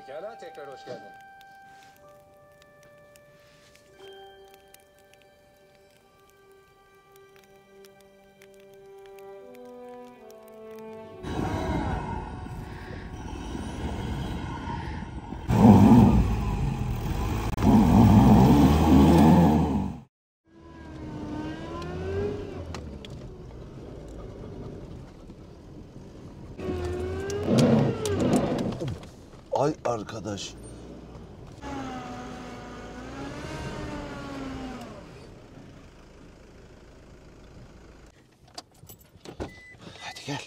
Pekala, tekrar hoş geldin. Ay arkadaş. Hadi gel.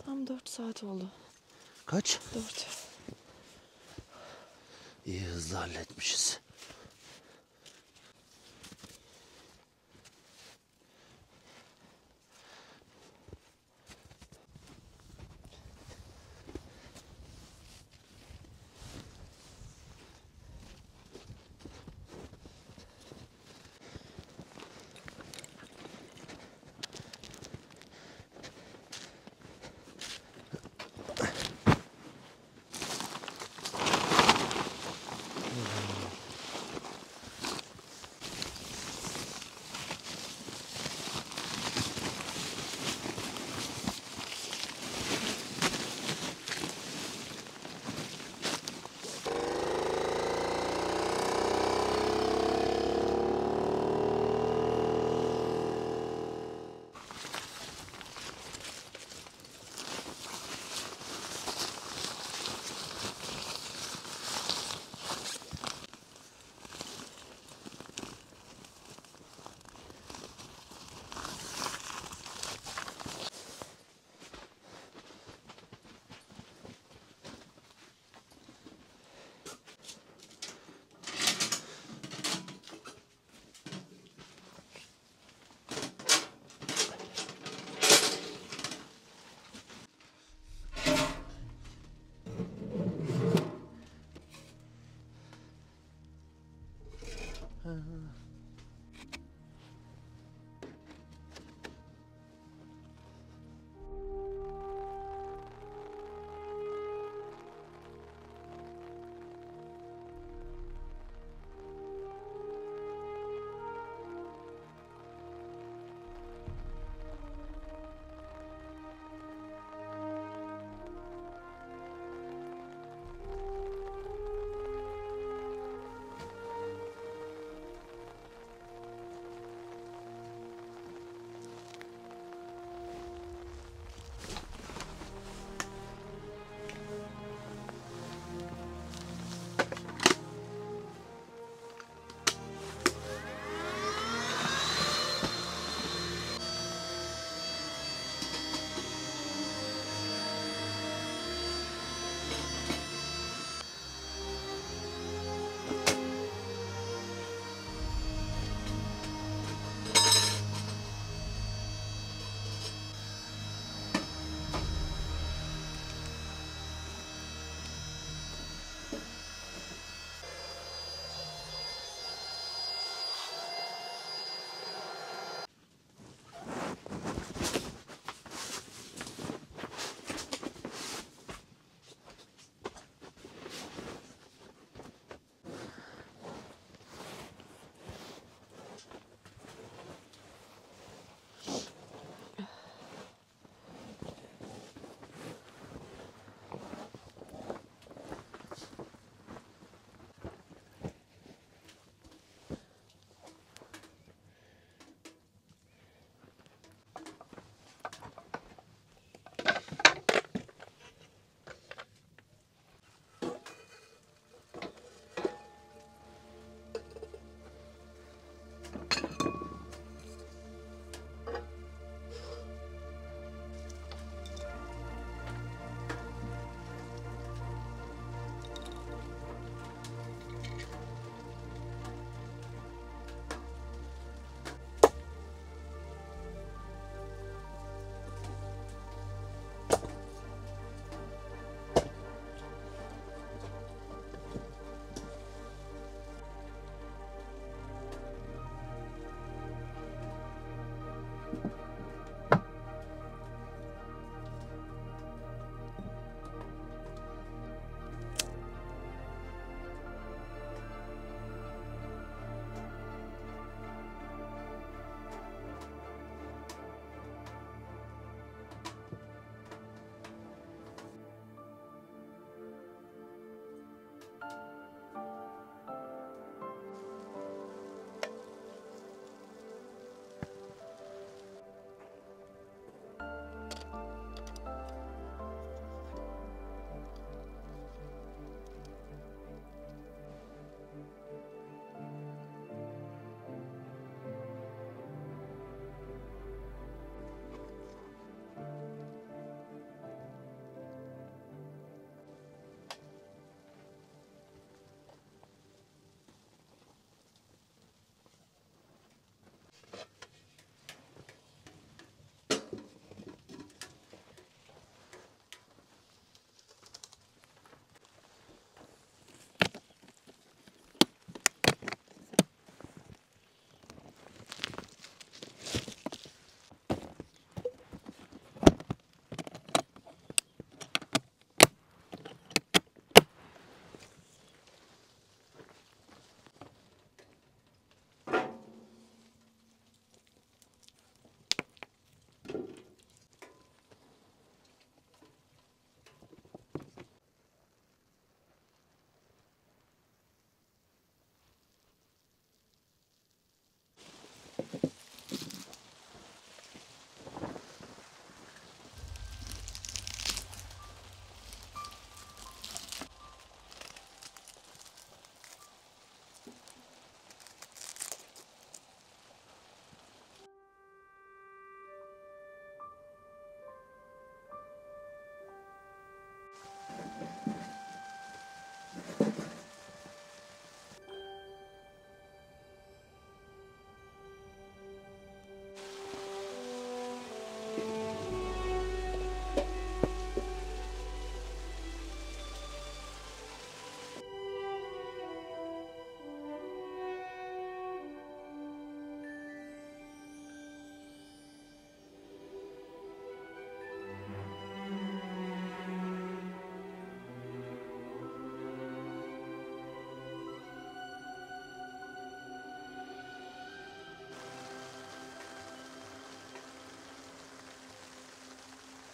Tam 4 saat oldu. Kaç? 4. İyi, hızlı halletmişiz.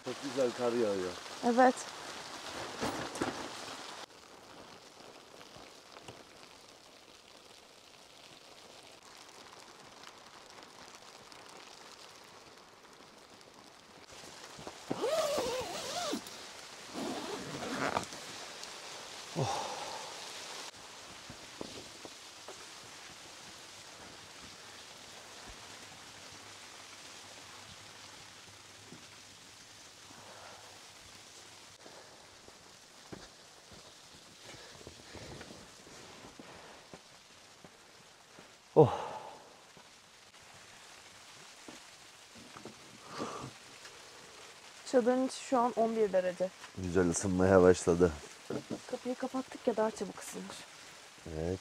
Çok güzel kar yağıyor. Evet. Oh. Çadırın içi şu an 11 derece. Güzel ısınmaya başladı. Kapıyı kapattık ya daha çabuk ısınır. Evet.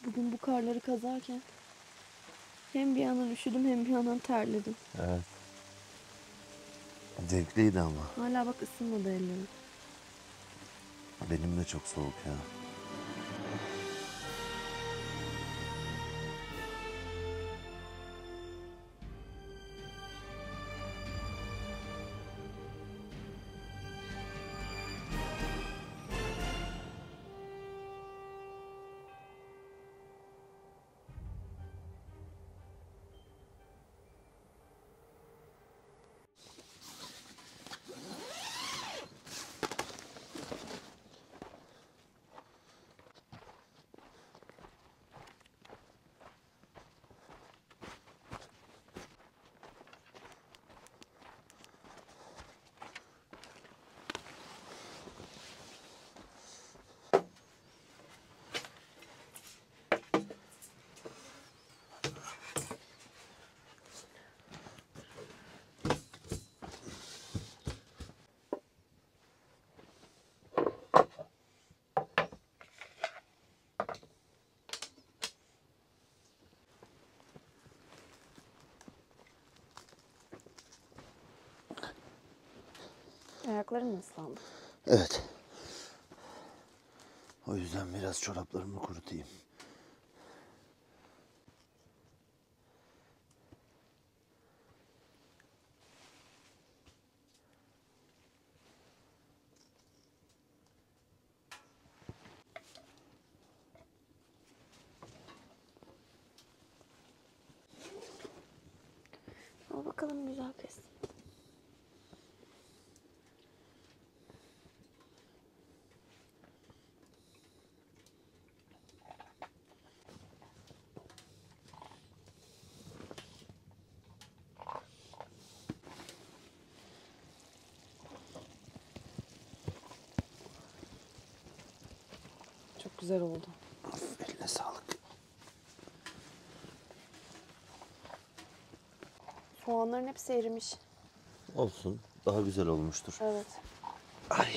Bugün bu karları kazarken hem bir yandan üşüdüm hem bir yandan terledim. Evet. Zevkliydi ama. Hala bak ısınmadı ellerim. Benim de çok soğuk ya. Ayakların mı ıslandı? Evet. O yüzden biraz çoraplarımı kurutayım. Al bakalım güzel kız. Çok güzel oldu. Eline sağlık. Soğanların hepsi erimiş. Olsun. Daha güzel olmuştur. Evet. Ay.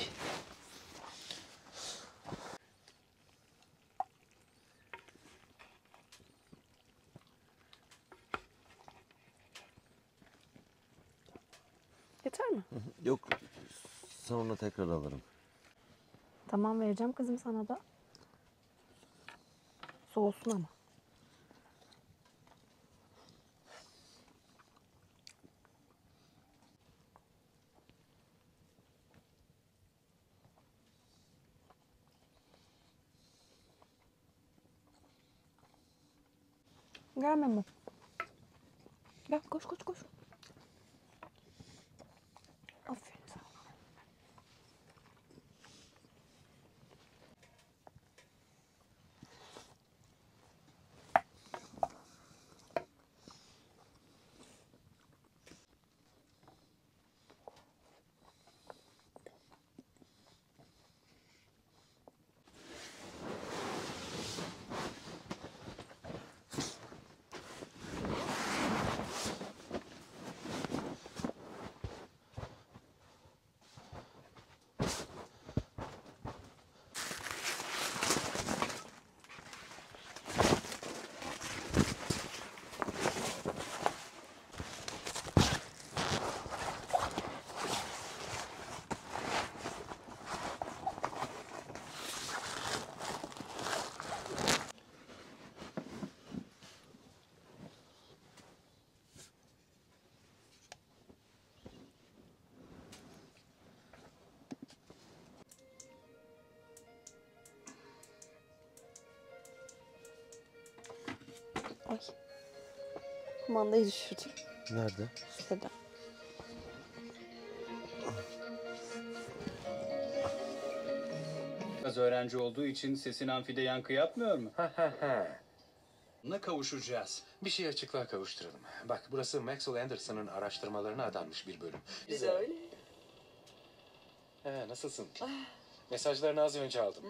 Yeter mi? Yok. Sonra tekrar alırım. Tamam vereceğim kızım sana da. Soğusun ama. Gel Memo. Gel koş koş koş. Aferin sana. Ay. Kumandayı düşürdüm. Nerede? Şurada. Az öğrenci olduğu için sesin amfide yankı yapmıyor mu? Ne kavuşacağız? Bir şey açıklığa kavuşturalım. Bak burası Maxwell Anderson'ın araştırmalarına adanmış bir bölüm. Biz de öyle. Nasılsın? Mesajlarını az önce aldım.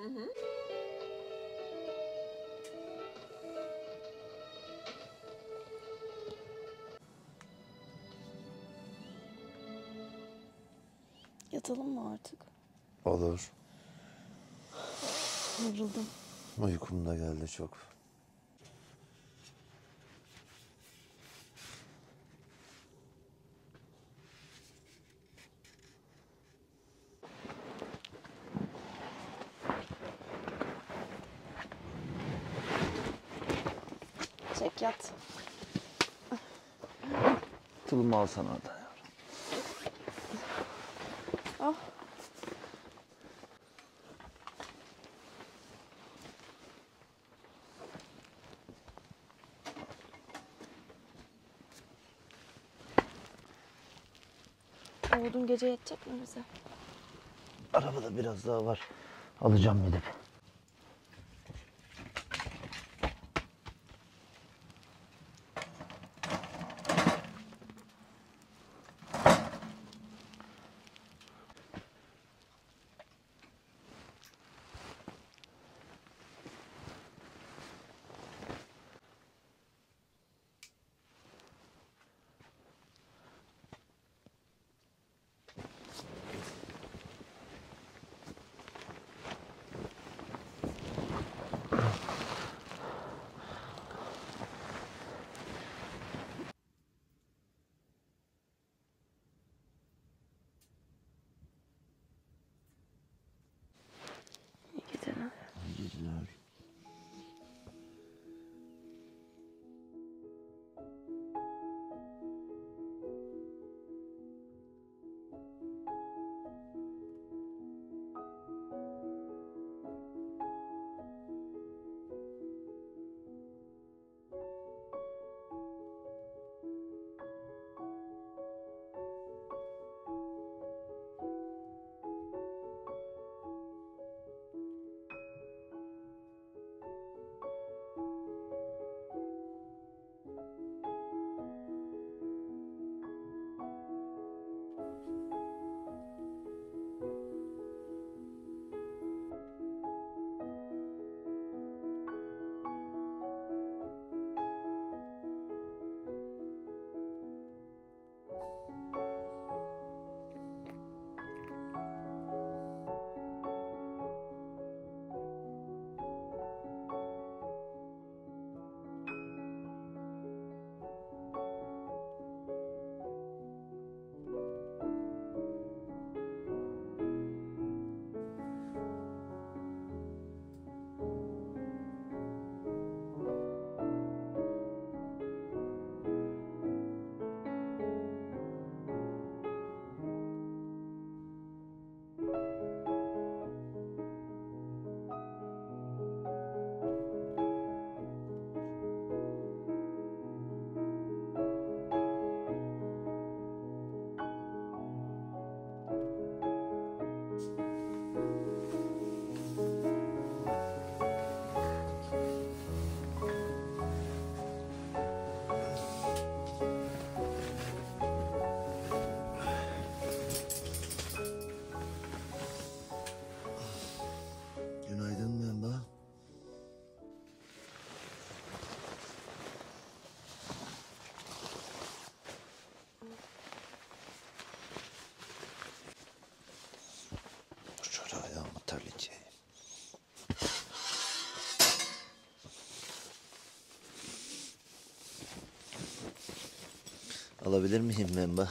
Yatalım mı artık? Olur. Yoruldum. Uykum da geldi çok. Çek yat. Tulumu alsana oradan yavrum. Ah. Oğlum gece yetecek mi bize? Arabada biraz daha var. Alacağım gidip. İyi geceler. İyi geceler. Günaydın Memba. Şöyle ayağımı terleteyim. Alabilir miyim Memba?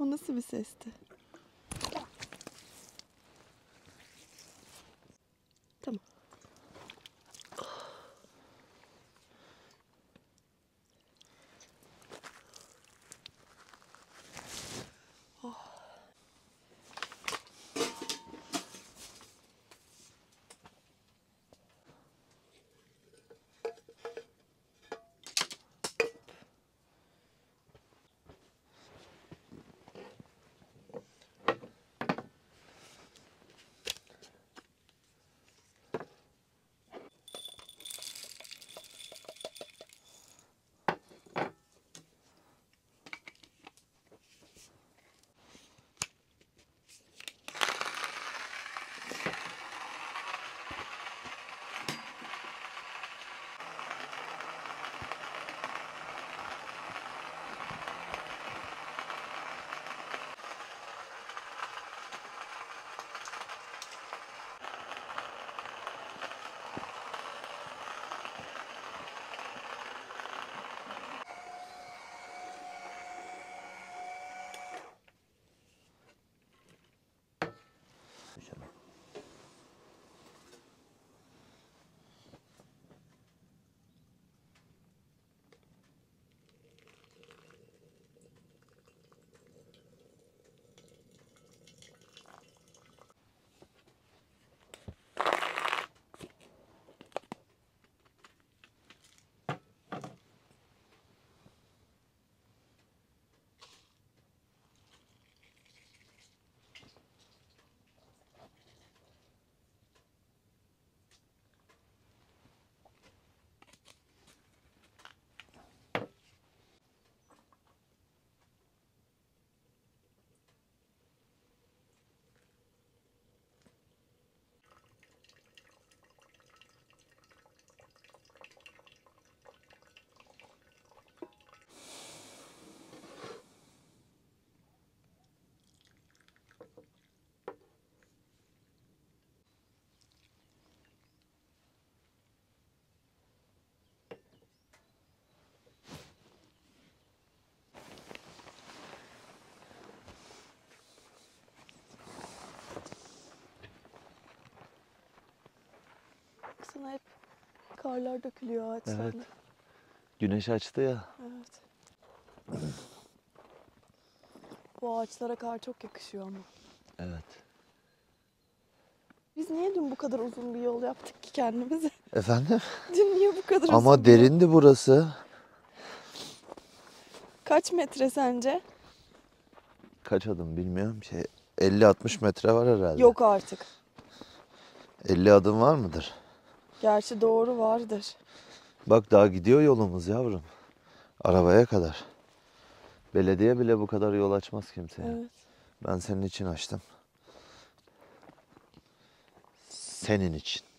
O nasıl bir sesti? Tamam. Baksana hep karlar dökülüyor ağaçlarına. Evet. Güneş açtı ya. Evet. Bu ağaçlara kar çok yakışıyor ama. Evet. Biz niye dün bu kadar uzun bir yol yaptık ki kendimize? Efendim? Dün niye bu kadar uzun Ama bir yol? derindi burası. Kaç metre sence? Kaç adım bilmiyorum. 50-60 metre var herhalde. Yok artık. 50 adım var mıdır? Gerçi doğru vardır. Bak daha gidiyor yolumuz yavrum. Arabaya kadar. Belediye bile bu kadar yol açmaz kimseye. Evet. Ben senin için açtım. Senin için.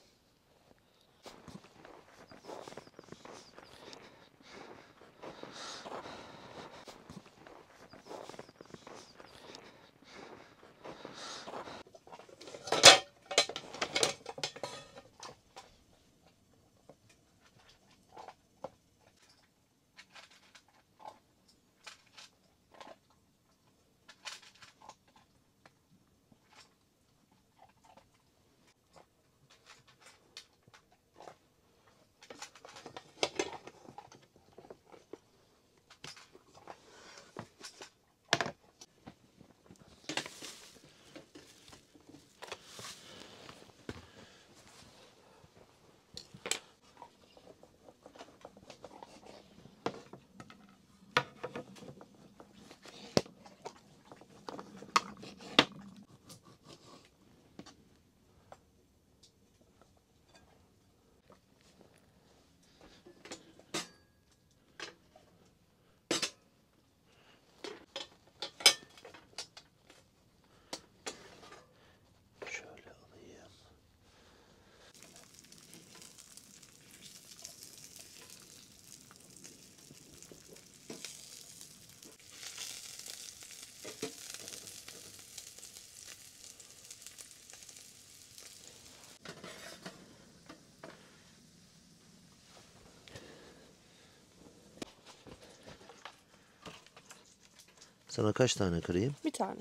Sana kaç tane kırayım? Bir tane.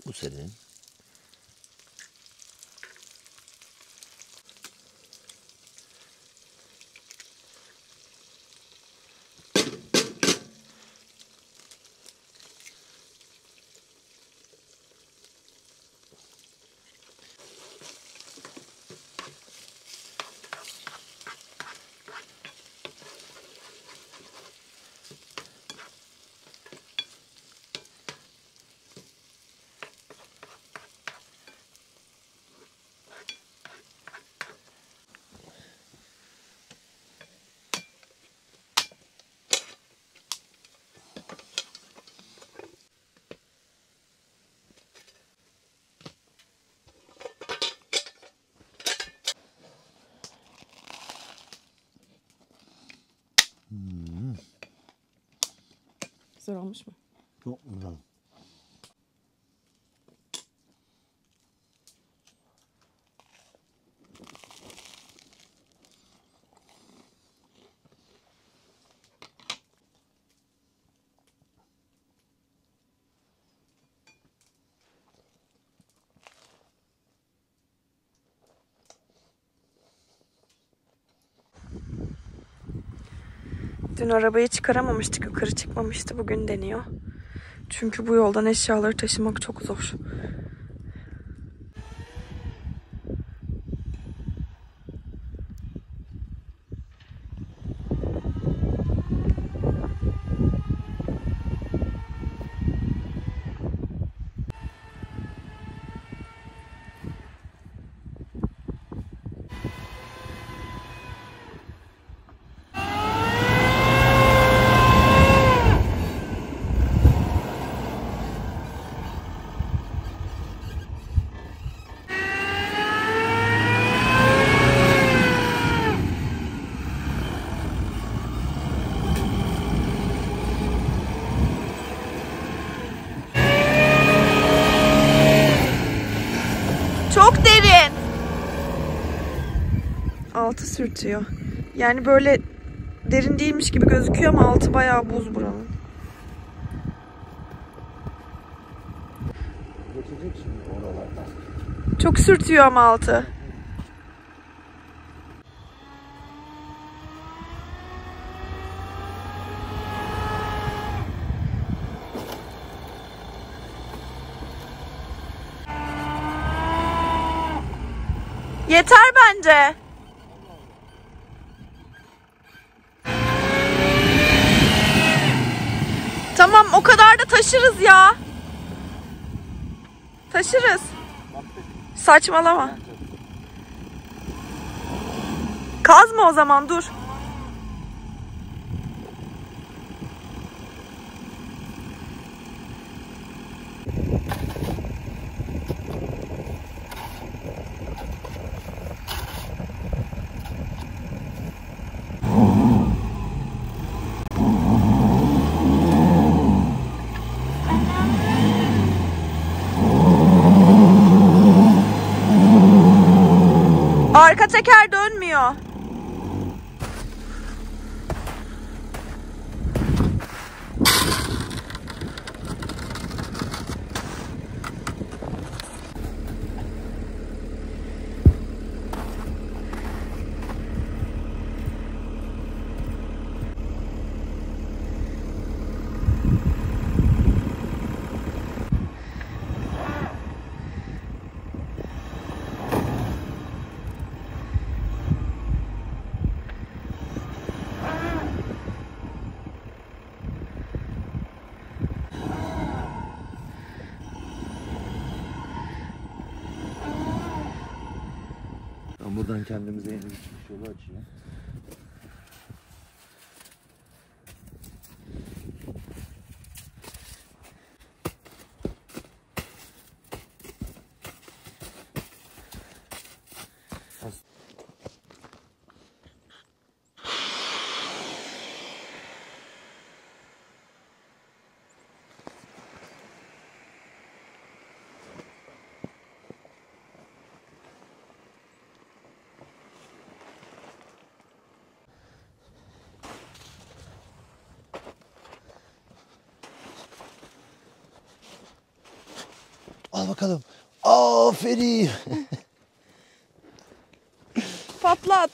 Bu senin. Güzel olmuş mu? Çok güzel. Dün arabayı çıkaramamıştık. Yukarı çıkmamıştı. Bugün deniyor. Çünkü bu yoldan eşyaları taşımak çok zor. Çok derin. Altı sürtüyor. Yani böyle derin değilmiş gibi gözüküyor ama altı bayağı buz buranın. Geçecek şimdi oralardan. Çok sürtüyor ama altı. Yeter bence. Tamam, o kadar da taşırız ya. Taşırız. Saçmalama. Kazma o zaman, dur. Arka teker dönmüyor. Ben buradan kendimize yeni bir çıkış yolu açayım. Al bakalım. Aferin. Patlat.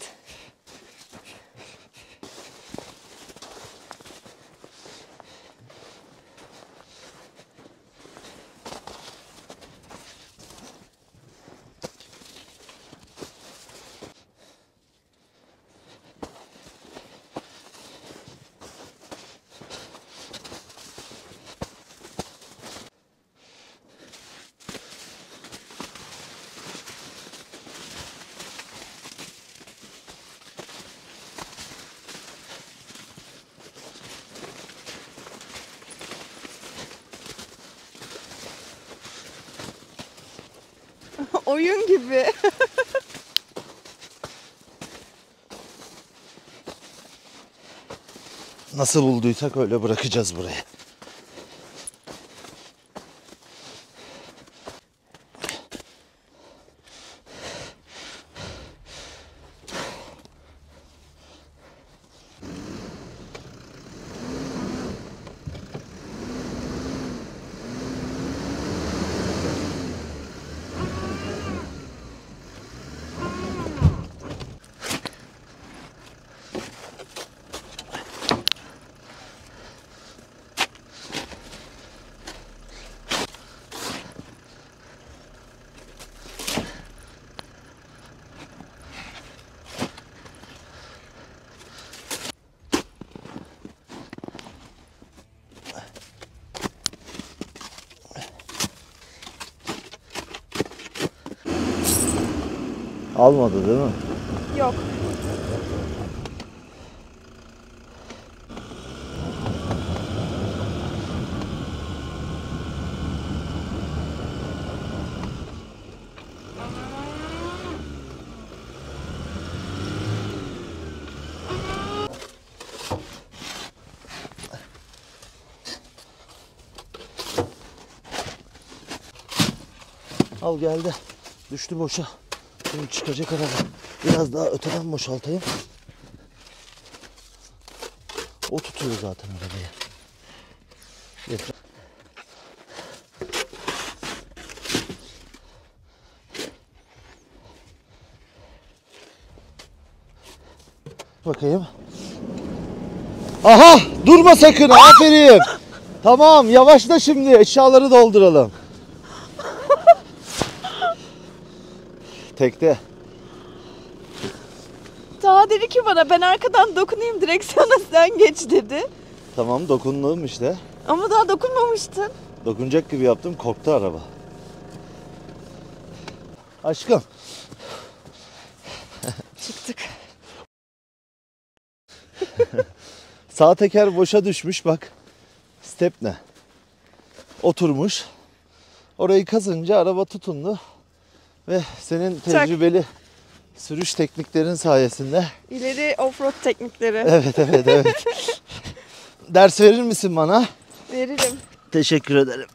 Oyun gibi. Nasıl bulduysak öyle bırakacağız buraya. Almadı değil mi? Yok. Al geldi. Düştü boşa. Şimdi çıkacak araba. Biraz daha öteden boşaltayım. O tutuyor zaten arabayı. Yeter. Bakayım. Aha! Durma sakın. Aferin. Tamam, yavaşla şimdi. Eşyaları dolduralım. Tekte. Daha dedi ki bana ben arkadan dokunayım direksiyona sen geç dedi. Tamam, dokundum işte. Ama daha dokunmamıştın. Dokunacak gibi yaptım, korktu araba. Aşkım. Çıktık. Sağ teker boşa düşmüş bak. Stepne. Oturmuş. Orayı kazınca araba tutundu. Ve senin tecrübeli sürüş tekniklerin sayesinde. İleri offroad teknikleri. Evet. Ders verir misin bana? Veririm. Teşekkür ederim.